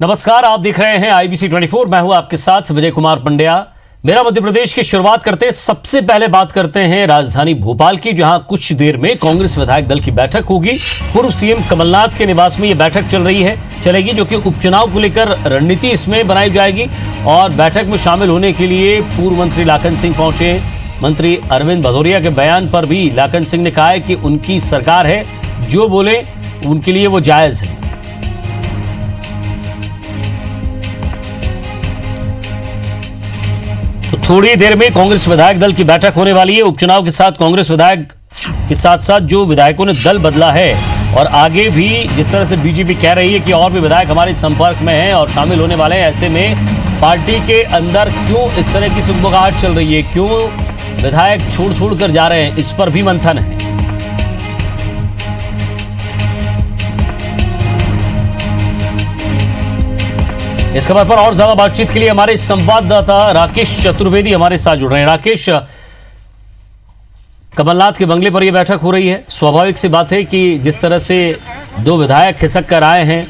नमस्कार, आप देख रहे हैं IBC 24। मैं हूं आपके साथ विजय कुमार पंड्या। मेरा मध्य प्रदेश की शुरुआत करते सबसे पहले बात करते हैं राजधानी भोपाल की, जहां कुछ देर में कांग्रेस विधायक दल की बैठक होगी। पूर्व सीएम कमलनाथ के निवास में यह बैठक चलेगी, जो कि उपचुनाव को लेकर रणनीति इसमें बनाई जाएगी। और बैठक में शामिल होने के लिए पूर्व मंत्री लाखन सिंह पहुंचे। मंत्री अरविंद भदौरिया के बयान पर भी लाखन सिंह ने कहा है कि उनकी सरकार है, जो बोले उनके लिए वो जायज है। तो थोड़ी देर में कांग्रेस विधायक दल की बैठक होने वाली है। उपचुनाव के साथ कांग्रेस विधायक के साथ साथ जो विधायकों ने दल बदला है और आगे भी जिस तरह से बीजेपी कह रही है कि और भी विधायक हमारे संपर्क में हैं और शामिल होने वाले हैं, ऐसे में पार्टी के अंदर क्यों इस तरह की सुगबुगाहट चल रही है, क्यों विधायक छोड़ कर जा रहे हैं, इस पर भी मंथन है। इस खबर पर और ज्यादा बातचीत के लिए हमारे संवाददाता राकेश चतुर्वेदी हमारे साथ जुड़ रहे हैं। राकेश, कमलनाथ के बंगले पर यह बैठक हो रही है। स्वाभाविक सी बात है कि जिस तरह से दो विधायक खिसक कर आए हैं,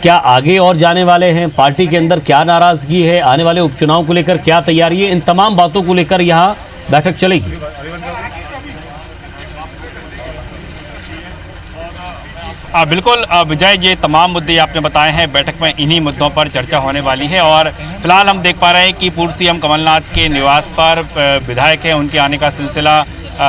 क्या आगे और जाने वाले हैं, पार्टी के अंदर क्या नाराजगी है, आने वाले उपचुनाव को लेकर क्या तैयारी है, इन तमाम बातों को लेकर यहां बैठक चलेगी। बिल्कुल विजय, ये तमाम मुद्दे आपने बताए हैं। बैठक में इन्हीं मुद्दों पर चर्चा होने वाली है और फिलहाल हम देख पा रहे हैं कि पूर्व सीएम कमलनाथ के निवास पर विधायक हैं, उनके आने का सिलसिला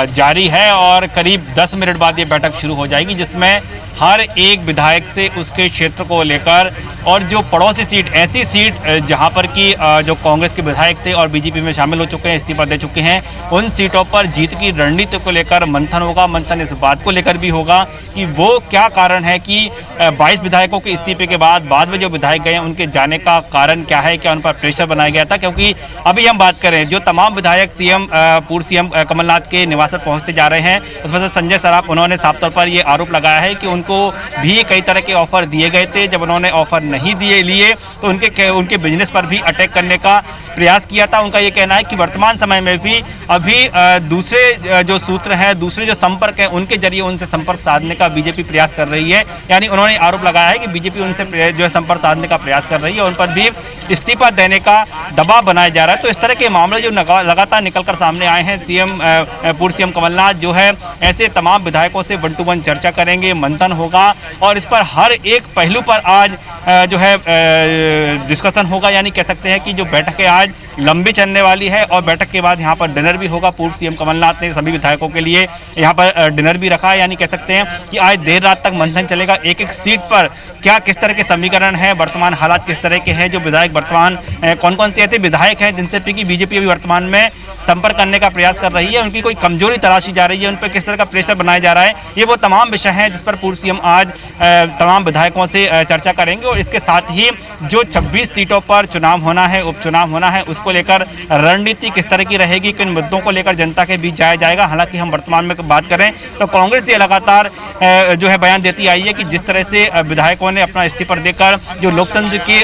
जारी है और करीब 10 मिनट बाद ये बैठक शुरू हो जाएगी, जिसमें हर एक विधायक से उसके क्षेत्र को लेकर और जो पड़ोसी सीट, ऐसी सीट जहां पर कि जो कांग्रेस के विधायक थे और बीजेपी में शामिल हो चुके हैं, इस्तीफा दे चुके हैं, उन सीटों पर जीत की रणनीति को लेकर मंथन होगा। मंथन इस बात को लेकर भी होगा कि वो क्या कारण है कि 22 विधायकों के इस्तीफे के बाद में जो विधायक गए उनके जाने का कारण क्या है, क्या उन पर प्रेशर बनाया गया था। क्योंकि अभी हम बात करें, जो तमाम विधायक पूर्व सीएम कमलनाथ के निवास पर पहुंचते जा रहे हैं, उसमें से संजय सराफ, उन्होंने साफ तौर पर यह आरोप लगाया है कि उनको भी कई तरह के ऑफर दिए गए थे। जब उन्होंने ऑफर नहीं लिए तो उनके बिजनेस पर भी अटैक करने का प्रयास किया था। उनका ये कहना है कि वर्तमान समय में भी अभी दूसरे जो सूत्र हैं, दूसरे जो संपर्क हैं, उनके जरिए उनसे संपर्क साधने का बीजेपी प्रयास कर रही है। यानी उन्होंने आरोप लगाया है कि बीजेपी उनसे जो है संपर्क साधने का प्रयास कर रही है, उन पर भी इस्तीफा देने का दबाव बनाया जा रहा है। तो इस तरह के मामले जो लगातार निकलकर सामने आए हैं, पूर्व सीएम कमलनाथ जो है ऐसे तमाम विधायकों से 1 to 1 चर्चा करेंगे, मंथन होगा और इस पर हर एक पहलू पर आज जो है डिस्कशन होगा। यानी कह सकते हैं कि जो बैठक है आज लंबी चलने वाली है और बैठक के बाद यहाँ पर डिनर भी होगा। पूर्व सीएम कमलनाथ ने सभी विधायकों के लिए यहाँ पर डिनर भी रखा है। यानी कह सकते हैं कि आज देर रात तक मंथन चलेगा। एक एक सीट पर क्या किस तरह के समीकरण हैं, वर्तमान हालात किस तरह के हैं, जो विधायक वर्तमान कौन कौन से ऐसे विधायक हैं जिनसे कि बीजेपी अभी वर्तमान में संपर्क करने का प्रयास कर रही है, उनकी कोई कमजोरी तलाशी जा रही है, उन पर किस तरह का प्रेशर बनाया जा रहा है, ये वो तमाम विषय हैं जिस पर पूर्व सीएम आज तमाम विधायकों से चर्चा करेंगे। और इसके साथ ही जो 26 सीटों पर चुनाव होना है, उपचुनाव होना है, उसको लेकर रणनीति किस तरह की रहेगी, किन मुद्दों को लेकर जनता के बीच जाया जाएगा। हालांकि हम वर्तमान में बात करें तो कांग्रेस ये लगातार जो है बयान देती आई है कि जिस तरह से विधायकों ने अपना इस्तीफा देकर जो लोकतंत्र की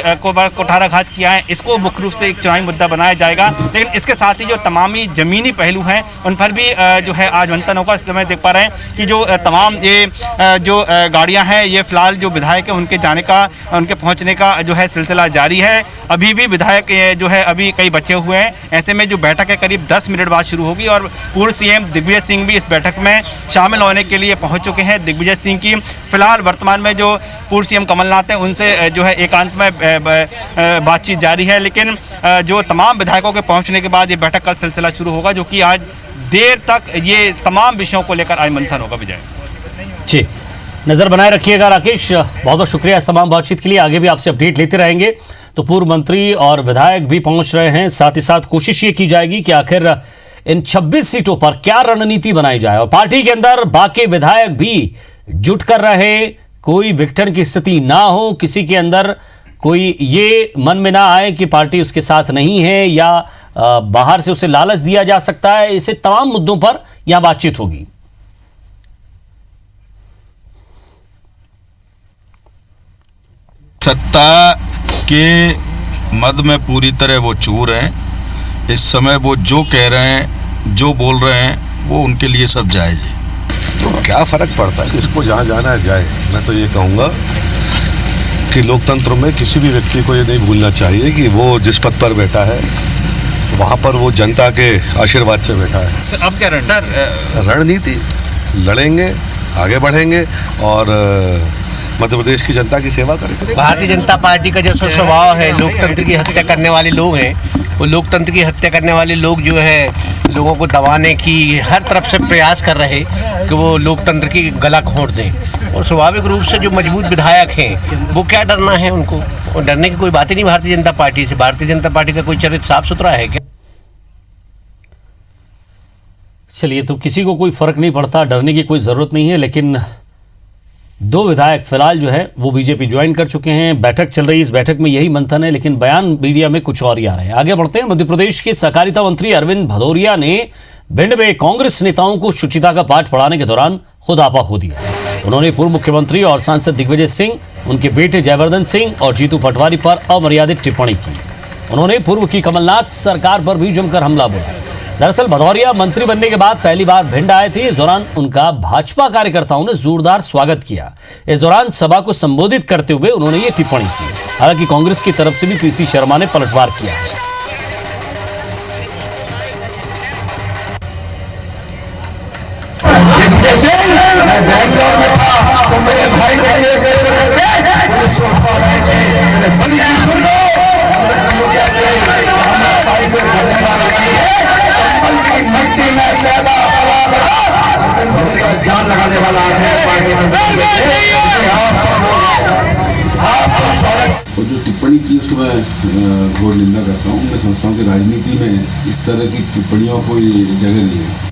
कुठाराघात किया है, इसको मुख्य रूप से एक चुनावी मुद्दा बनाया जाएगा। लेकिन इसके साथ ही जो तमामी जमीनी पहलू हैं, उन पर भी जो है आज मंथन होगा। इस समय देख पा रहे हैं कि जो तमाम ये जो गाड़ियां हैं, ये फिलहाल जो विधायक है उनके जाने का, उनके पहुंचने का जो है सिलसिला जारी है। अभी भी विधायक जो है अभी कई बचे हुए हैं। ऐसे में जो बैठक है करीब 10 मिनट बाद शुरू होगी और पूर्व सीएम दिग्विजय सिंह भी इस बैठक में शामिल होने के लिए पहुंच चुके हैं। दिग्विजय सिंह की फिलहाल वर्तमान में जो पूर्व सीएम कमलनाथ हैं उनसे जो है एकांत में बातचीत जारी है। लेकिन जो तमाम विधायकों के पहुंचने के बाद ये बैठक का सिलसिला शुरू होगा, जो कि आज देर तक ये तमाम विषयों को लेकर आज मंथन होगा। विजय जी, नजर बनाए रखिएगा। राकेश, बहुत बहुत शुक्रिया इस तमाम बातचीत के लिए। आगे भी आपसे अपडेट लेते रहेंगे। तो पूर्व मंत्री और विधायक भी पहुंच रहे हैं, साथ ही साथ कोशिश ये की जाएगी कि आखिर इन 26 सीटों पर क्या रणनीति बनाई जाए और पार्टी के अंदर बाकी विधायक भी जुट कर रहे, कोई विघटन की स्थिति ना हो, किसी के अंदर कोई ये मन में ना आए कि पार्टी उसके साथ नहीं है या बाहर से उसे लालच दिया जा सकता है। इसे तमाम मुद्दों पर यहां बातचीत होगी। सत्ता के मद में पूरी तरह वो चूर हैं। इस समय वो जो कह रहे हैं, जो बोल रहे हैं, वो उनके लिए सब जायज है। तो क्या फ़र्क पड़ता है, जिसको जहाँ जाना है जाए। मैं तो ये कहूँगा कि लोकतंत्र में किसी भी व्यक्ति को ये नहीं भूलना चाहिए कि वो जिस पद पर बैठा है वहाँ पर वो जनता के आशीर्वाद से बैठा है। अब क्या रणनीति लड़ेंगे, आगे बढ़ेंगे और मध्य प्रदेश की जनता की सेवा करेंगे। भारतीय जनता पार्टी का जो स्वभाव है, लोकतंत्र की हत्या करने वाले लोग हैं, वो लोकतंत्र की हत्या करने वाले लोग जो है लोगों को दबाने की हर तरफ से प्रयास कर रहे कि वो लोकतंत्र की गला घोंट दें। और स्वाभाविक रूप से जो मजबूत विधायक हैं वो क्या डरना है उनको, और डरने की कोई बात ही नहीं भारतीय जनता पार्टी से। भारतीय जनता पार्टी का कोई चरित्र साफ सुथरा है क्या? चलिए, तो किसी को कोई फर्क नहीं पड़ता, डरने की कोई ज़रूरत नहीं है। लेकिन दो विधायक फिलहाल जो है वो बीजेपी ज्वाइन कर चुके हैं। बैठक चल रही है, इस बैठक में यही मंथन है, लेकिन बयान मीडिया में कुछ और ही आ रहे हैं। आगे बढ़ते हैं। मध्य प्रदेश के सहकारिता मंत्री अरविंद भदौरिया ने भिंड में कांग्रेस नेताओं को शुचिता का पाठ पढ़ाने के दौरान खुद आपा खो दिया। उन्होंने पूर्व मुख्यमंत्री और सांसद दिग्विजय सिंह, उनके बेटे जयवर्धन सिंह और जीतू पटवारी पर अमर्यादित टिप्पणी की। उन्होंने पूर्व की कमलनाथ सरकार पर भी जमकर हमला बोला। दरअसल भदौरिया मंत्री बनने के बाद पहली बार भिंड आए थे। इस दौरान उनका भाजपा कार्यकर्ताओं ने जोरदार स्वागत किया। इस दौरान सभा को संबोधित करते हुए उन्होंने ये टिप्पणी की। हालांकि कांग्रेस की तरफ से भी पीसी शर्मा ने पलटवार किया है। और जो टिप्पणी की उसको मैं घोर निंदा करता हूँ। मैं समझता हूँ कि राजनीति में इस तरह की टिप्पणियों को जगह नहीं है।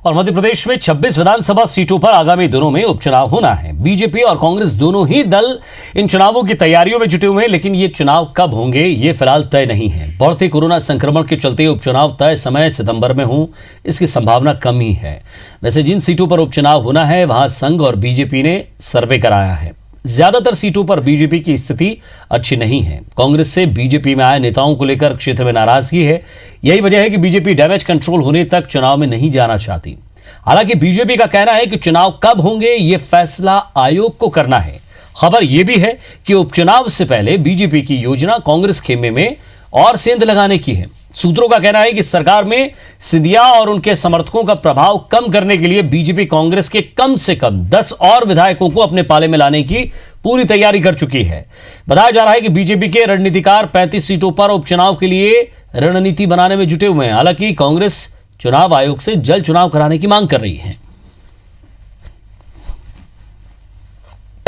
और मध्य प्रदेश में 26 विधानसभा सीटों पर आगामी दिनों में उपचुनाव होना है। बीजेपी और कांग्रेस दोनों ही दल इन चुनावों की तैयारियों में जुटे हुए हैं, लेकिन ये चुनाव कब होंगे ये फिलहाल तय नहीं है। बढ़ते कोरोना संक्रमण के चलते उपचुनाव तय समय सितंबर में हो, इसकी संभावना कम ही है। वैसे जिन सीटों पर उपचुनाव होना है वहां संघ और बीजेपी ने सर्वे कराया है। ज्यादातर सीटों पर बीजेपी की स्थिति अच्छी नहीं है। कांग्रेस से बीजेपी में आए नेताओं को लेकर क्षेत्र में नाराजगी है। यही वजह है कि बीजेपी डैमेज कंट्रोल होने तक चुनाव में नहीं जाना चाहती। हालांकि बीजेपी का कहना है कि चुनाव कब होंगे ये फैसला आयोग को करना है। खबर यह भी है कि उपचुनाव से पहले बीजेपी की योजना कांग्रेस खेमे में और सेंध लगाने की है। सूत्रों का कहना है कि सरकार में सिंधिया और उनके समर्थकों का प्रभाव कम करने के लिए बीजेपी कांग्रेस के कम से कम 10 और विधायकों को अपने पाले में लाने की पूरी तैयारी कर चुकी है। बताया जा रहा है कि बीजेपी के रणनीतिकार 35 सीटों पर उपचुनाव के लिए रणनीति बनाने में जुटे हुए हैं। हालांकि कांग्रेस चुनाव आयोग से जल्द चुनाव कराने की मांग कर रही है।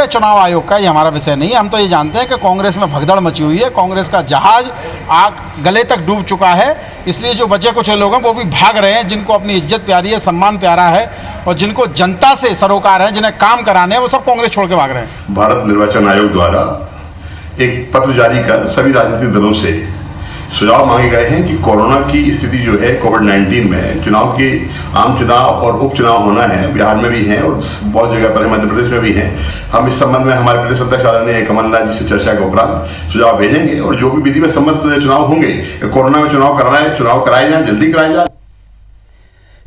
चुनाव आयोग का ये हमारा विषय नहीं है। हम तो ये जानते हैं कि कांग्रेस में भगदड़ मची हुई है, कांग्रेस का जहाज आग गले तक डूब चुका है। इसलिए जो बचे कुछ लोग हैं वो भी भाग रहे हैं, जिनको अपनी इज्जत प्यारी है, सम्मान प्यारा है और जिनको जनता से सरोकार है, जिन्हें काम कराने हैं, वो सब कांग्रेस छोड़ के भाग रहे हैं। भारत निर्वाचन आयोग द्वारा एक पत्र जारी कर सभी राजनीतिक दलों से सुझाव मांगे गए हैं कि कोरोना की स्थिति जो है कोविड-19 में चुनाव के आम चुनाव और उपचुनाव होना है। बिहार में भी है और बहुत जगह पर मध्य प्रदेश में भी है। हम इस संबंध में हमारे प्रदेश अध्यक्ष आदरणीय कमलनाथ जी से चर्चा के उपरांत सुझाव भेजेंगे और जो भी विधि में सम्मत चुनाव होंगे, कोरोना में चुनाव कराना है, चुनाव कराए जाए, जल्दी कराए जाए।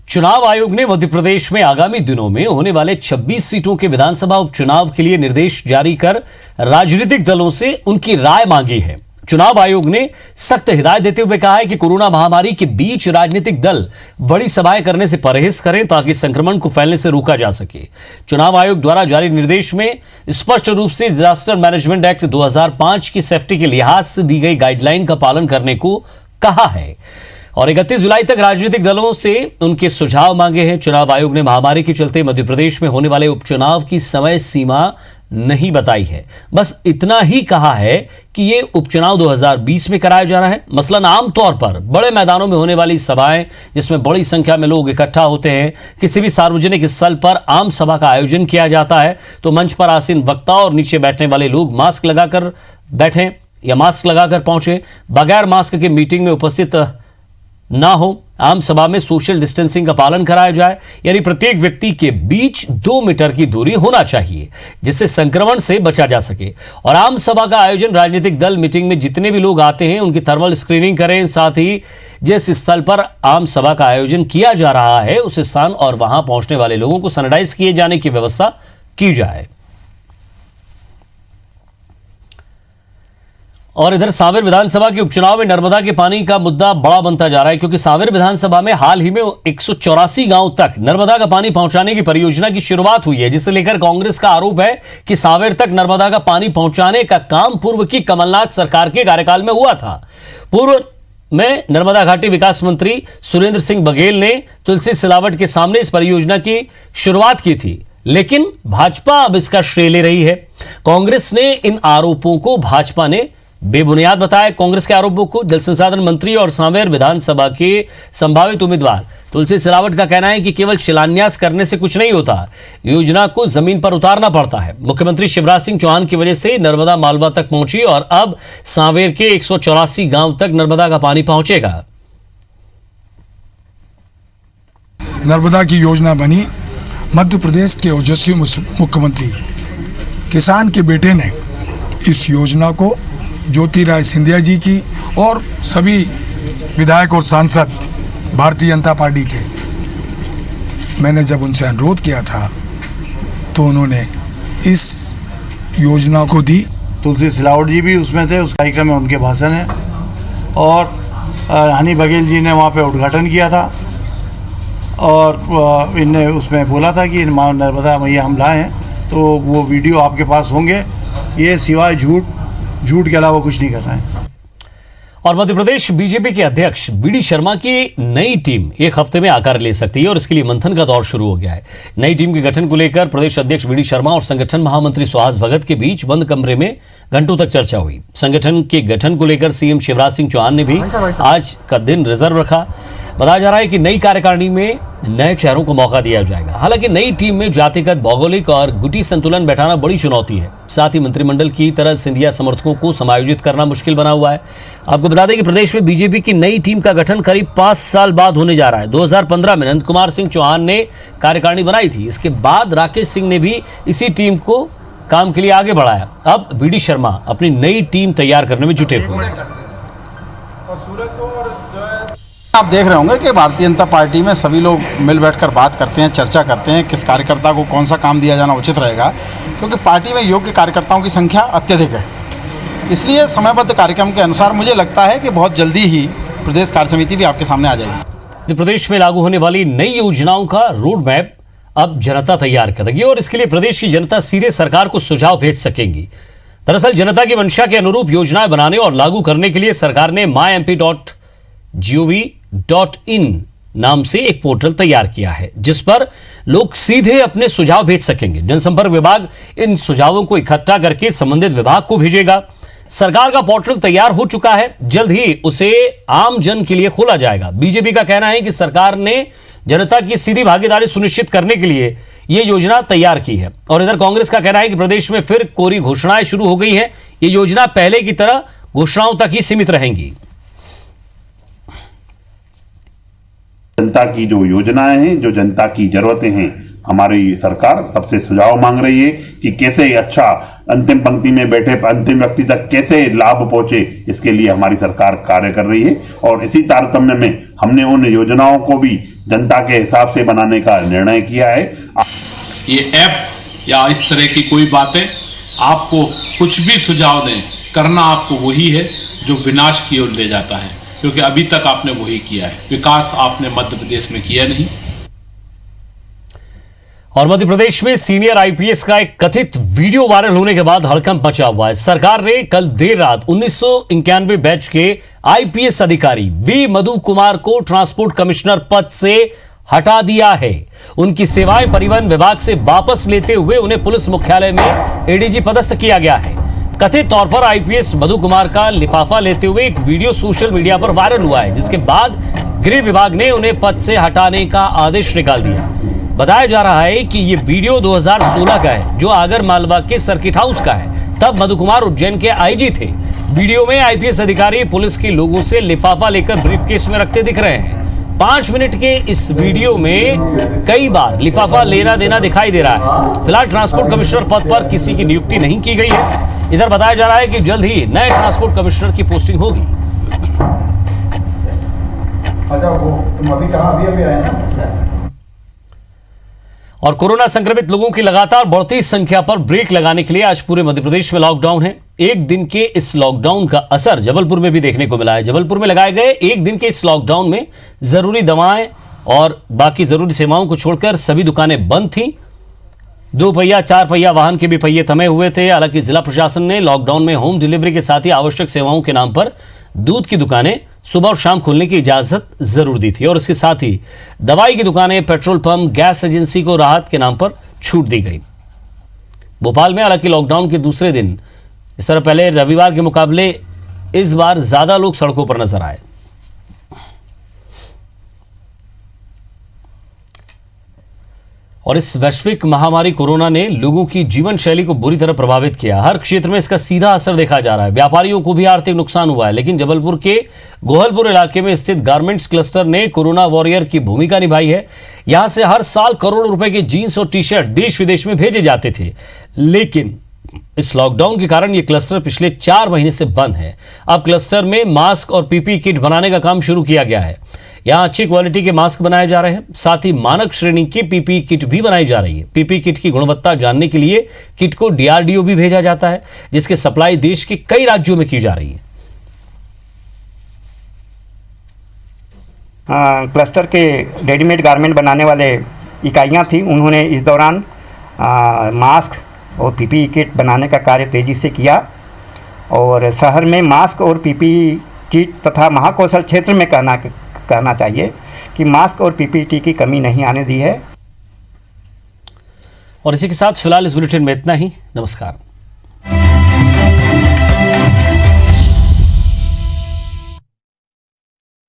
चुनाव आयोग ने मध्य प्रदेश में आगामी दिनों में होने वाले 26 सीटों के विधानसभा उपचुनाव के लिए निर्देश जारी कर राजनीतिक दलों से उनकी राय मांगी है। चुनाव आयोग ने सख्त हिदायत देते हुए कहा है कि कोरोना महामारी के बीच राजनीतिक दल बड़ी सभाएं करने से परहेज करें ताकि संक्रमण को फैलने से रोका जा सके। चुनाव आयोग द्वारा जारी निर्देश में स्पष्ट रूप से डिजास्टर मैनेजमेंट एक्ट 2005 की सेफ्टी के लिहाज से दी गई गाइडलाइन का पालन करने को कहा है और 31 जुलाई तक राजनीतिक दलों से उनके सुझाव मांगे हैं। चुनाव आयोग ने महामारी के चलते मध्य प्रदेश में होने वाले उपचुनाव की समय सीमा नहीं बताई है, बस इतना ही कहा है कि ये उपचुनाव 2020 में कराया जाना है। मसलन आमतौर पर बड़े मैदानों में होने वाली सभाएं जिसमें बड़ी संख्या में लोग इकट्ठा होते हैं, किसी भी सार्वजनिक स्थल पर आम सभा का आयोजन किया जाता है तो मंच पर आसीन वक्ता और नीचे बैठने वाले लोग मास्क लगाकर बैठें या मास्क लगाकर पहुंचे। बगैर मास्क के मीटिंग में उपस्थित ना हो। आम सभा में सोशल डिस्टेंसिंग का पालन कराया जाए, यानी प्रत्येक व्यक्ति के बीच 2 मीटर की दूरी होना चाहिए जिससे संक्रमण से बचा जा सके। और आम सभा का आयोजन राजनीतिक दल मीटिंग में जितने भी लोग आते हैं उनकी थर्मल स्क्रीनिंग करें। साथ ही जिस स्थल पर आम सभा का आयोजन किया जा रहा है उस स्थान और वहां पहुंचने वाले लोगों को सैनिटाइज किए जाने की व्यवस्था की जाए। और इधर सांवेर विधानसभा के उपचुनाव में नर्मदा के पानी का मुद्दा बड़ा बनता जा रहा है, क्योंकि सांवेर विधानसभा में हाल ही में 184 गांव तक नर्मदा का पानी पहुंचाने की परियोजना की शुरुआत हुई है, जिसे लेकर कांग्रेस का आरोप है कि सांवेर तक नर्मदा का पानी पहुंचाने का काम पूर्व की कमलनाथ सरकार के कार्यकाल में हुआ था। पूर्व में नर्मदा घाटी विकास मंत्री सुरेंद्र सिंह बघेल ने तुलसी सिलावट के सामने इस परियोजना की शुरुआत की थी, लेकिन भाजपा अब इसका श्रेय ले रही है। कांग्रेस ने इन आरोपों को भाजपा ने बेबुनियाद बताया। कांग्रेस के आरोपों को जल संसाधन मंत्री और सांवेर विधानसभा के संभावित उम्मीदवार तुलसी सिलावट का कहना है कि केवल शिलान्यास करने से कुछ नहीं होता, योजना को जमीन पर उतारना पड़ता है। मुख्यमंत्री शिवराज सिंह चौहान की वजह से नर्मदा मालवा तक पहुंची और अब सांवेर के 184 गांव तक नर्मदा का पानी पहुंचेगा। नर्मदा की योजना बनी, मध्य प्रदेश के ओजस्वी मुख्यमंत्री किसान के बेटे ने इस योजना को ज्योतिराय सिंधिया जी की और सभी विधायक और सांसद भारतीय जनता पार्टी के, मैंने जब उनसे अनुरोध किया था तो उन्होंने इस योजना को दी। तुलसी सिलावट जी भी उसमें थे, उस कार्यक्रम में उनके भाषण है, और रानी बघेल जी ने वहाँ पे उद्घाटन किया था और इनने उसमें बोला था कि नर्मदा मैया हम लाए हैं, तो वो वीडियो आपके पास होंगे। ये सिवाय झूठ के अलावा कुछ नहीं कर रहे हैं। और मध्य प्रदेश बीजेपी के अध्यक्ष बीडी शर्मा की नई टीम एक हफ्ते में आकार ले सकती है और इसके लिए मंथन का दौर शुरू हो गया है। नई टीम के गठन को लेकर प्रदेश अध्यक्ष बीडी शर्मा और संगठन महामंत्री सुहास भगत के बीच बंद कमरे में घंटों तक चर्चा हुई। संगठन के गठन को लेकर सीएम शिवराज सिंह चौहान ने भी आज का दिन रिजर्व रखा। बताया जा रहा है कि नई कार्यकारिणी में नए चेहरों को मौका दिया जाएगा। हालांकि नई टीम में जातिगत, भौगोलिक और गुटी संतुलन बैठाना बड़ी चुनौती है। साथ ही मंत्रिमंडल की तरह सिंधिया समर्थकों को समायोजित करना मुश्किल बना हुआ है। आपको बता दें कि प्रदेश में बीजेपी की नई टीम का गठन करीब 5 साल बाद होने जा रहा है। 2015 में नंद कुमार सिंह चौहान ने कार्यकारिणी बनाई थी। इसके बाद राकेश सिंह ने भी इसी टीम को काम के लिए आगे बढ़ाया। अब बीडी शर्मा अपनी नई टीम तैयार करने में जुटे हुए हैं। आप देख रहे होंगे कि भारतीय जनता पार्टी में सभी लोग मिल बैठकर बात करते हैं, चर्चा करते हैं किस कार्यकर्ता को कौन सा काम दिया जाना उचित रहेगा, क्योंकि पार्टी में योग्य कार्यकर्ताओं की संख्या अत्यधिक है। इसलिए समयबद्ध कार्यक्रम के अनुसार मुझे लगता है कि बहुत जल्दी ही प्रदेश कार्य समिति भी आपके सामने आ जाएगी। प्रदेश में लागू होने वाली नई योजनाओं का रोड मैप अब जनता तैयार करेगी और इसके लिए प्रदेश की जनता सीधे सरकार को सुझाव भेज सकेंगी। दरअसल जनता की मंशा के अनुरूप योजनाएं बनाने और लागू करने के लिए सरकार ने mymp.gov.in नाम से एक पोर्टल तैयार किया है, जिस पर लोग सीधे अपने सुझाव भेज सकेंगे। जनसंपर्क विभाग इन सुझावों को इकट्ठा करके संबंधित विभाग को भेजेगा। सरकार का पोर्टल तैयार हो चुका है, जल्द ही उसे आम जन के लिए खोला जाएगा। बीजेपी का कहना है कि सरकार ने जनता की सीधी भागीदारी सुनिश्चित करने के लिए यह योजना तैयार की है। और इधर कांग्रेस का कहना है कि प्रदेश में फिर कोरी घोषणाएं शुरू हो गई है। ये योजना पहले की तरह घोषणाओं तक ही सीमित रहेंगी। जनता की जो योजनाएं हैं, जो जनता की जरूरतें हैं, हमारी सरकार सबसे सुझाव मांग रही है कि कैसे अच्छा अंतिम पंक्ति में बैठे अंतिम व्यक्ति तक कैसे लाभ पहुंचे, इसके लिए हमारी सरकार कार्य कर रही है। और इसी तारतम्य में हमने उन योजनाओं को भी जनता के हिसाब से बनाने का निर्णय किया है। ये ऐप या इस तरह की कोई बातें आपको कुछ भी सुझाव दें, करना आपको वही है जो विनाश की ओर ले जाता है, क्योंकि अभी तक आपने वही किया है। विकास आपने मध्य प्रदेश में किया नहीं। और मध्य प्रदेश में सीनियर आईपीएस का एक कथित वीडियो वायरल होने के बाद हड़कंप मचा हुआ है। सरकार ने कल देर रात 1991 बैच के आईपीएस अधिकारी वी मधु कुमार को ट्रांसपोर्ट कमिश्नर पद से हटा दिया है। उनकी सेवाएं परिवहन विभाग से वापस लेते हुए उन्हें पुलिस मुख्यालय में एडीजी पदस्थ किया गया है। कथित तौर पर आईपीएस मधु कुमार का लिफाफा लेते हुए एक वीडियो सोशल मीडिया पर वायरल हुआ है, जिसके बाद गृह विभाग ने उन्हें पद से हटाने का आदेश निकाल दिया। बताया जा रहा है कि ये वीडियो 2016 का है, जो आगर मालवा के सर्किट हाउस का है। तब मधु कुमार उज्जैन के आईजी थे। वीडियो में आईपीएस अधिकारी पुलिस के लोगों से लिफाफा लेकर ब्रीफकेस में रखते दिख रहे हैं। 5 मिनट के इस वीडियो में कई बार लिफाफा लेना देना दिखाई दे रहा है। फिलहाल ट्रांसपोर्ट कमिश्नर पद पर किसी की नियुक्ति नहीं की गई है। इधर बताया जा रहा है कि जल्द ही नए ट्रांसपोर्ट कमिश्नर की पोस्टिंग होगी। और कोरोना संक्रमित लोगों की लगातार बढ़ती संख्या पर ब्रेक लगाने के लिए आज पूरे मध्य प्रदेश में लॉकडाउन है। एक दिन के इस लॉकडाउन का असर जबलपुर में भी देखने को मिला है। जबलपुर में लगाए गए एक दिन के इस लॉकडाउन में जरूरी दवाएं और बाकी जरूरी सेवाओं को छोड़कर सभी दुकानें बंद थीं। 2 पहिया 4 पहिया वाहन के भी पहिए थमे हुए थे। हालांकि जिला प्रशासन ने लॉकडाउन में होम डिलीवरी के साथ ही आवश्यक सेवाओं के नाम पर दूध की दुकानें सुबह और शाम खोलने की इजाजत जरूर दी थी और इसके साथ ही दवाई की दुकानें, पेट्रोल पंप, गैस एजेंसी को राहत के नाम पर छूट दी गई। भोपाल में हालांकि लॉकडाउन के दूसरे दिन इस तरह पहले रविवार के मुकाबले इस बार ज्यादा लोग सड़कों पर नजर आए। और इस वैश्विक महामारी कोरोना ने लोगों की जीवन शैली को बुरी तरह प्रभावित किया। हर क्षेत्र में इसका सीधा असर देखा जा रहा है। व्यापारियों को भी आर्थिक नुकसान हुआ है, लेकिन जबलपुर के गोहलपुर इलाके में स्थित गारमेंट्स क्लस्टर ने कोरोना वॉरियर की भूमिका निभाई है। यहां से हर साल करोड़ों रुपए के जीन्स और टी शर्ट देश विदेश में भेजे जाते थे, लेकिन इस लॉकडाउन के कारण यह क्लस्टर पिछले 4 महीने से बंद है। अब क्लस्टर में मास्क और पीपीई किट बनाने का काम शुरू किया गया है। यहां अच्छी क्वालिटी के मास्क बनाए जा रहे हैं, साथ ही मानक श्रेणी की पीपीई किट भी बनाई जा रही है। पीपीई किट की गुणवत्ता जानने के लिए किट को डीआरडीओ भी भेजा जाता है, जिसकी सप्लाई देश के कई राज्यों में की जा रही है। क्लस्टर के रेडीमेड गारमेंट बनाने वाले इकाइयां थी, उन्होंने इस दौरान मास्क और पीपीई किट बनाने का कार्य तेज़ी से किया और शहर में मास्क और पीपीई किट तथा महाकौशल क्षेत्र में कहना चाहिए कि मास्क और पीपीई की कमी नहीं आने दी है। और इसी के साथ फिलहाल इस बुलेटिन में इतना ही। नमस्कार।